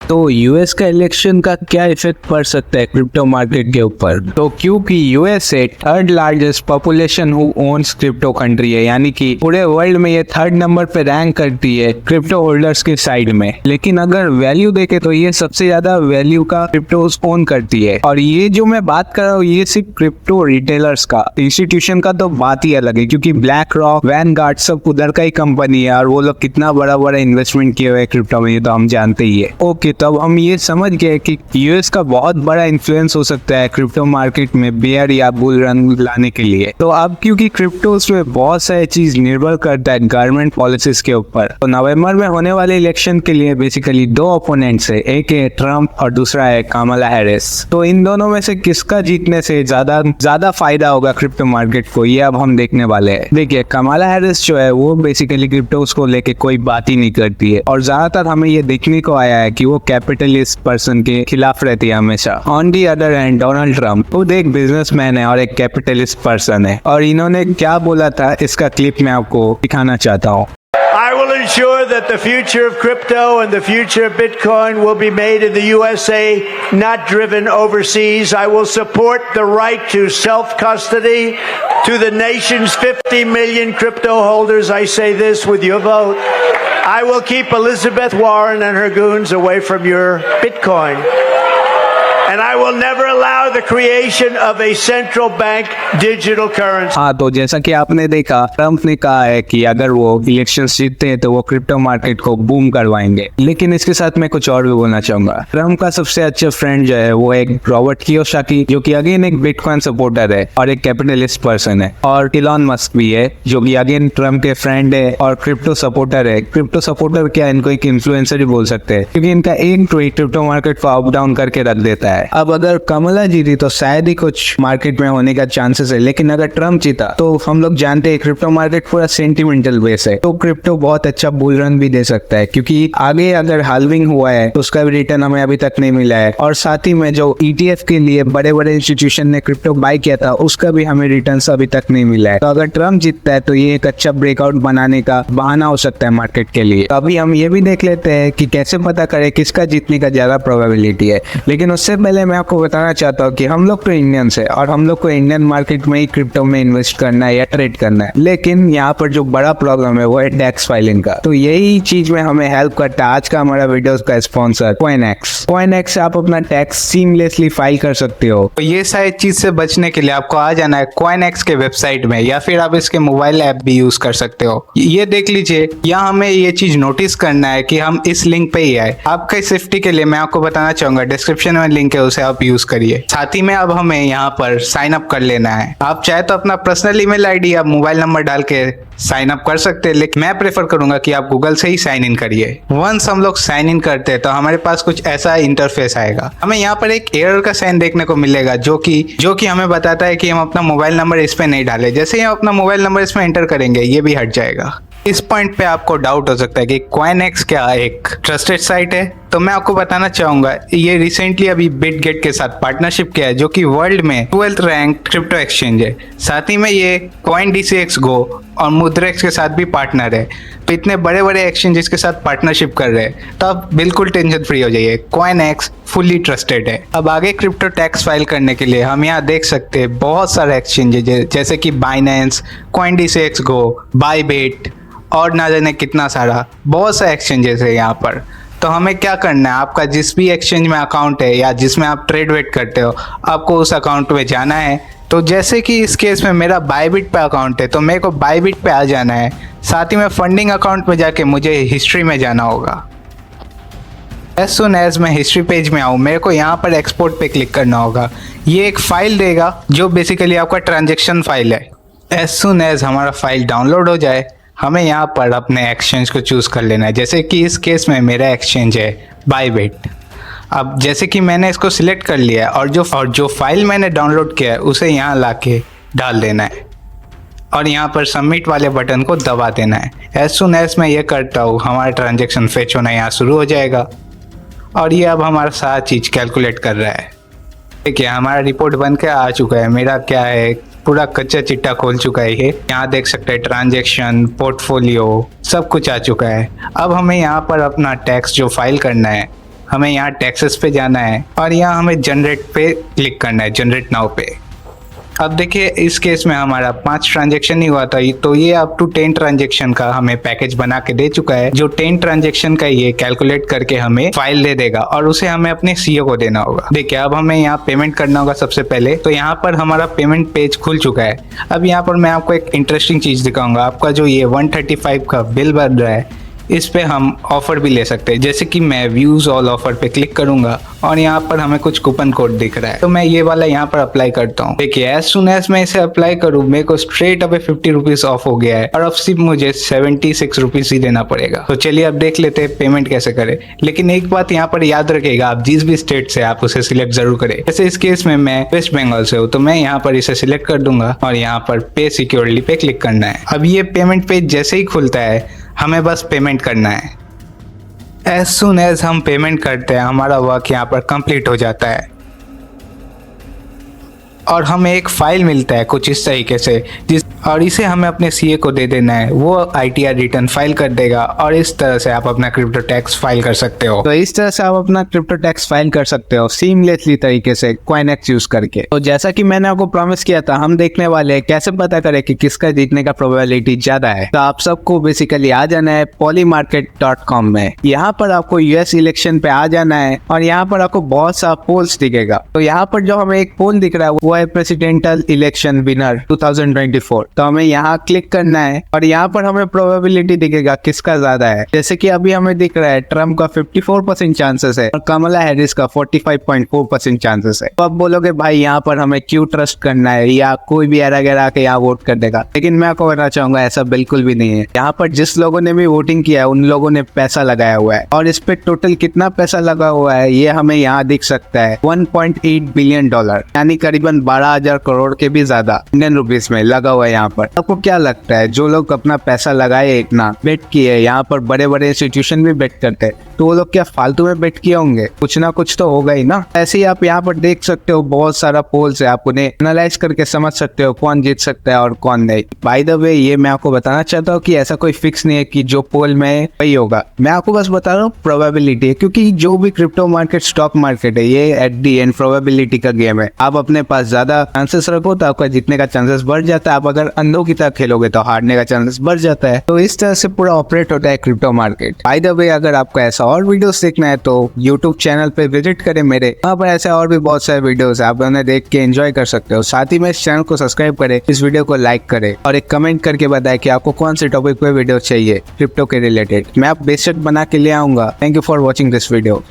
तो यूएस का इलेक्शन का क्या इफेक्ट पड़ सकता है क्रिप्टो मार्केट के ऊपर? तो क्योंकि USA third largest population who owns crypto country है, यानी कि पूरे वर्ल्ड में ये थर्ड नंबर पे रैंक करती है क्रिप्टो होल्डर्स के साइड में। लेकिन अगर वैल्यू देखे तो ये सबसे ज्यादा वैल्यू का क्रिप्टोस ओन करती है। और ये जो मैं बात कर रहा हूँ ये सिर्फ क्रिप्टो रिटेलर्स का, इंस्टीट्यूशन का तो बात ही अलग है, क्योंकि ब्लैक रॉक, वैनगार्ड सब उधर का ही कंपनी है और वो लोग कितना बड़ा बड़ा इन्वेस्टमेंट किए हुए क्रिप्टो में ये तो हम जानते ही है। ओके, तब हम ये समझ गए कि यूएस का बहुत बड़ा इन्फ्लुएंस हो सकता है क्रिप्टो मार्केट में बेयर या बुल रन लाने के लिए। तो अब क्योंकि क्रिप्टोस में बहुत सारी चीज निर्भर करता है गवर्नमेंट पॉलिसीज के ऊपर, तो नवंबर में होने वाले इलेक्शन के लिए बेसिकली दो ओपोनेंट्स है, एक है ट्रम्प और दूसरा है कमला हैरिस। तो इन दोनों में से किसका जीतने से ज्यादा फायदा होगा क्रिप्टो मार्केट को, ये अब हम देखने वाले हैं। देखिए, कमला हैरिस जो है वो बेसिकली क्रिप्टोस को लेके कोई बात ही नहीं करती है और ज्यादातर हमें ये देखने को आया है कि वो कैपिटलिस्ट पर्सन के खिलाफ रहती है हमेशा। On the other hand Donald Trump खुद एक बिजनेसमैन है और एक कैपिटलिस्ट पर्सन है, और इन्होंने क्या बोला था इसका क्लिप मैं आपको दिखाना चाहता हूँ। I will ensure that the future of crypto and the future of Bitcoin will be made in the USA, not driven overseas. I will support the right to self-custody to the nation's 50 million crypto holders. I say this with your vote. I will keep Elizabeth Warren and her goons away from your Bitcoin. And I will never allow the creation of a central bank digital currency. हाँ, तो जैसा कि आपने देखा, Trump ने कहा है कि अगर वो इलेक्शन जीतते हैं तो वो क्रिप्टो मार्केट को बूम करवाएंगे। लेकिन इसके साथ मैं कुछ और भी बोलना चाहूंगा। ट्रम्प का सबसे अच्छा फ्रेंड जो है वो एक रॉबर्ट कियोसाकी, जो कि अगेन एक बिटकॉइन सपोर्टर है और एक कैपिटलिस्ट पर्सन है, और इलॉन मस्क भी है जो कि अगेन ट्रम्प के फ्रेंड है और क्रिप्टो सपोर्टर है। क्रिप्टो सपोर्टर क्या, इनको एक इन्फ्लुएंसर ही बोल सकते हैं, क्योंकि इनका एक ट्वीट क्रिप्टो मार्केट को अप डाउन करके रख देता है। अब अगर कमला जीती तो शायद ही कुछ मार्केट में होने का चांसेस है, लेकिन अगर ट्रम्प जीता तो हम लोग जानते हैं क्रिप्टो मार्केट पूरा सेंटिमेंटल बेस है, तो क्रिप्टो बहुत अच्छा बुल रन भी दे सकता है, क्योंकि आगे अगर हाल्विंग हुआ है तो उसका भी रिटर्न हमें अभी तक नहीं मिला है, और साथ ही में जो ETF के लिए बड़े बड़े इंस्टीट्यूशन ने क्रिप्टो बाय किया था उसका भी हमें रिटर्न अभी तक नहीं मिला है। तो अगर ट्रम्प जीतता है तो ये एक अच्छा ब्रेकआउट बनाने का बहाना हो सकता है मार्केट के लिए। तो अभी हम ये भी देख लेते हैं कि कैसे पता करें किसका जीतने का ज्यादा प्रोबेबिलिटी है। लेकिन उससे पहले मैं आपको बताना चाहता हूँ कि हम लोग तो इंडियंस है और हम लोग को इंडियन मार्केट में ही क्रिप्टो में इन्वेस्ट करना है या ट्रेड करना है, लेकिन यहाँ पर जो बड़ा प्रॉब्लम है वो है टैक्स फाइलिंग का। तो यही चीज में हमें हेल्प करता है आज का हमारा वीडियो का स्पॉन्सर कॉइनएक्स से आप अपना टैक्स सीमलेसली फाइल कर सकते हो। तो ये सारी चीज से बचने के लिए आपको आ जाना है कॉइनएक्स के वेबसाइट में, या फिर आप इसके मोबाइल ऐप भी यूज कर सकते हो। ये देख लीजिए, यहाँ हमें ये चीज नोटिस करना है कि हम इस लिंक पे ही आए। आपके सेफ्टी के लिए मैं आपको बताना चाहूंगा, डिस्क्रिप्शन में लिंक है, उसे आप यूज करिए। साथ ही में अब हमें यहाँ पर साइन अप कर लेना है। आप चाहे तो अपना पर्सनल ईमेल आईडी या मोबाइल नंबर डाल के साइन अप कर सकते हैं, लेकिन मैं प्रेफर करूंगा कि आप गूगल से ही साइन इन करिए। वंस हम लोग साइन इन करते हैं तो हमारे पास कुछ ऐसा इंटरफेस आएगा। हमें यहाँ पर एक एरर का साइन देखने को मिलेगा जो कि हमें बताता है कि हम अपना मोबाइल नंबर इस पे नहीं डालें। जैसे ही हम अपना मोबाइल नंबर इसमें एंटर करेंगे ये भी हट जाएगा। इस पॉइंट पे आपको डाउट हो सकता है कि कॉइनएक्स क्या एक ट्रस्टेड साइट है, तो मैं आपको बताना चाहूंगा ये रिसेंटली अभी बिटगेट के साथ पार्टनरशिप किया है, जो कि वर्ल्ड में 12th रैंक क्रिप्टो एक्सचेंज है। साथ ही में ये CoinDCX Go और मुद्रेक्स के साथ भी पार्टनर है। तो इतने बड़े बड़े एक्सचेंजेस के साथ पार्टनरशिप कर रहे हैं, तो आप बिल्कुल टेंशन फ्री हो जाइए, कॉइनएक्स फुल्ली ट्रस्टेड है। अब आगे क्रिप्टो टैक्स फाइल करने के लिए हम यहाँ देख सकते हैं बहुत सारे एक्सचेंजेस जैसे कि बाइनेंस, CoinDCX Go, बाइबिट और ना जाने कितना सारा बहुत सा एक्सचेंजेस है यहाँ पर। तो हमें क्या करना है, आपका जिस भी एक्सचेंज में अकाउंट है या जिसमें आप ट्रेड वेट करते हो, आपको उस अकाउंट में जाना है। तो जैसे कि इस केस में मेरा बाइबिट पे अकाउंट है तो मेरे को बाइबिट पे आ जाना है। साथ ही में फंडिंग अकाउंट में जाके मुझे हिस्ट्री में जाना होगा। एज सुन एज मैं हिस्ट्री पेज में आऊँ, मेरे को यहाँ पर एक्सपोर्ट पे क्लिक करना होगा। ये एक फाइल देगा जो बेसिकली आपका ट्रांजेक्शन फाइल है। एज सुन एज हमारा फाइल डाउनलोड हो जाए, हमें यहाँ पर अपने एक्सचेंज को चूज़ कर लेना है। जैसे कि इस केस में मेरा एक्सचेंज है बाइबिट। अब जैसे कि मैंने इसको सिलेक्ट कर लिया है और जो फाइल मैंने डाउनलोड किया है उसे यहाँ लाके डाल देना है और यहाँ पर सबमिट वाले बटन को दबा देना है। एज सुन एज मैं ये करता हूँ, हमारा ट्रांजेक्शन फेच होना यहाँ शुरू हो जाएगा और ये अब हमारा सारा चीज़ कैलकुलेट कर रहा है। ठीक है, हमारा रिपोर्ट बन के आ चुका है। मेरा क्या है, पूरा कच्चा चिट्टा खोल चुका है ये। यहाँ देख सकते हैं ट्रांजैक्शन, पोर्टफोलियो सब कुछ आ चुका है। अब हमें यहाँ पर अपना टैक्स जो फाइल करना है हमें यहाँ टैक्सेस पे जाना है और यहाँ हमें जनरेट पे क्लिक करना है, जनरेट नाउ पे। अब देखिए इस केस में हमारा 5 ट्रांजेक्शन ही हुआ था, तो ये अप टू 10 ट्रांजेक्शन का हमें पैकेज बना के दे चुका है, जो 10 ट्रांजेक्शन का ये कैलकुलेट करके हमें फाइल दे देगा और उसे हमें अपने सीईओ को देना होगा। देखिए अब हमें यहाँ पेमेंट करना होगा सबसे पहले, तो यहाँ पर हमारा पेमेंट पेज खुल चुका है। अब यहाँ पर मैं आपको एक इंटरेस्टिंग चीज दिखाऊंगा। आपका जो ये 135 का बिल बन रहा है, इस पे हम ऑफर भी ले सकते हैं। जैसे कि मैं व्यूज ऑल ऑफर पे क्लिक करूंगा और यहाँ पर हमें कुछ कूपन कोड दिख रहा है, तो मैं ये वाला यहाँ पर अप्लाई करता हूँ। देखिए एज सुन एज मैं इसे अप्लाई करूँ, मेरे को स्ट्रेट अवे 50 रुपीज ऑफ हो गया है और अब सिर्फ मुझे 76 रुपीज ही देना पड़ेगा। तो चलिए अब देख लेते हैं पेमेंट कैसे करें। लेकिन एक बात यहाँ पर याद रखिएगा, आप जिस भी स्टेट से आप उसे सिलेक्ट जरूर करें। जैसे इस केस में मैं वेस्ट बंगाल से हूँ, तो मैं यहाँ पर इसे सिलेक्ट कर दूंगा और यहाँ पर पे सिक्योरली पे क्लिक करना है। अब ये पेमेंट पेज जैसे ही खुलता है, हमें बस पेमेंट करना है। एज सुन एज हम पेमेंट करते हैं, हमारा वर्क यहाँ पर कंप्लीट हो जाता है और हमें एक फाइल मिलता है कुछ इस तरीके से, और इसे हमें अपने सीए को दे देना है। वो आईटीआर रिटर्न फाइल कर देगा और इस तरह से आप अपना क्रिप्टो टैक्स फाइल कर सकते हो। तो इस तरह से आप अपना क्रिप्टो टैक्स फाइल कर सकते हो सीमलेसली तरीके से CoinEx यूज करके। तो जैसा कि मैंने आपको प्रॉमिस किया था, हम देखने वाले हैं कैसे पता करें कि किसका जीतने का प्रोबेबिलिटी ज्यादा है। तो आप सबको बेसिकली आ जाना है polymarket.com में। यहाँ पर आपको यूएस इलेक्शन पे आ जाना है और यहाँ पर आपको बहुत सा पोल्स दिखेगा। तो यहाँ पर जो हमें एक पोल दिख रहा है वो है प्रेसिडेंशियल इलेक्शन विनर 2024। तो हमें यहाँ क्लिक करना है और यहाँ पर हमें प्रोबेबिलिटी दिखेगा किसका ज्यादा है। जैसे कि अभी हमें दिख रहा है ट्रम्प का 54% चांसेस है और कमला हैरिस का 45.4% चांसेस है। तो अब बोलोगे भाई यहाँ पर हमें क्यों ट्रस्ट करना है, या कोई भी एरा गैरा आके यहाँ वोट कर देगा। लेकिन मैं आपको बताना चाहूंगा ऐसा बिल्कुल भी नहीं है। यहाँ पर जिस लोगों ने भी वोटिंग किया है उन लोगों ने पैसा लगाया हुआ है और इस पे टोटल कितना पैसा लगा हुआ है ये हमें यहाँ दिख सकता है। $1.8 बिलियन, यानी करीबन 12,000 करोड़ के भी ज्यादा इंडियन रुपीस में लगा हुआ है यहाँ पर। आपको क्या लगता है जो लोग अपना पैसा लगाए, इतना बेट किए, यहाँ पर बड़े बड़े इंस्टीट्यूशन भी बेट करते हैं, तो वो लोग क्या फालतू में बेट किए होंगे? कुछ ना कुछ तो होगा ही ना। ऐसे ही आप यहाँ पर देख सकते हो बहुत सारा पोल्स है, आप उन्हें एनालाइज करके समझ सकते हो कौन जीत सकता है और कौन नहीं। बाय द वे ये मैं आपको बताना चाहता हूँ कि ऐसा कोई फिक्स नहीं है कि जो पोल में वही होगा। मैं आपको बस बता रहा हूँ प्रोबेबिलिटी है, क्योंकि जो भी क्रिप्टो मार्केट, स्टॉक मार्केट है, ये एट दी एंड प्रोबेबिलिटी का गेम है। आप अपने पास ज्यादा चांसेस रखो तो आपका जीतने का चांसेस बढ़ जाता है। आप अगर अंधों की तरह खेलोगे तो हारने का चांसेस बढ़ जाता है। तो इस तरह से पूरा ऑपरेट होता है crypto market. By the way अगर आपको ऐसा और वीडियोस देखना है तो यूट्यूब चैनल पे विजिट करें मेरे, वहाँ पर ऐसे और भी बहुत सारे वीडियोस आप उन्हें देख के एंजॉय कर सकते हो। साथ ही में इस चैनल को सब्सक्राइब करें, इस वीडियो को लाइक करें और एक कमेंट करके बताएं कि आपको कौन से टॉपिक पे वीडियो चाहिए क्रिप्टो के रिलेटेड। मैं आप बेशक बना के ले आऊंगा। Thank you for watching this video.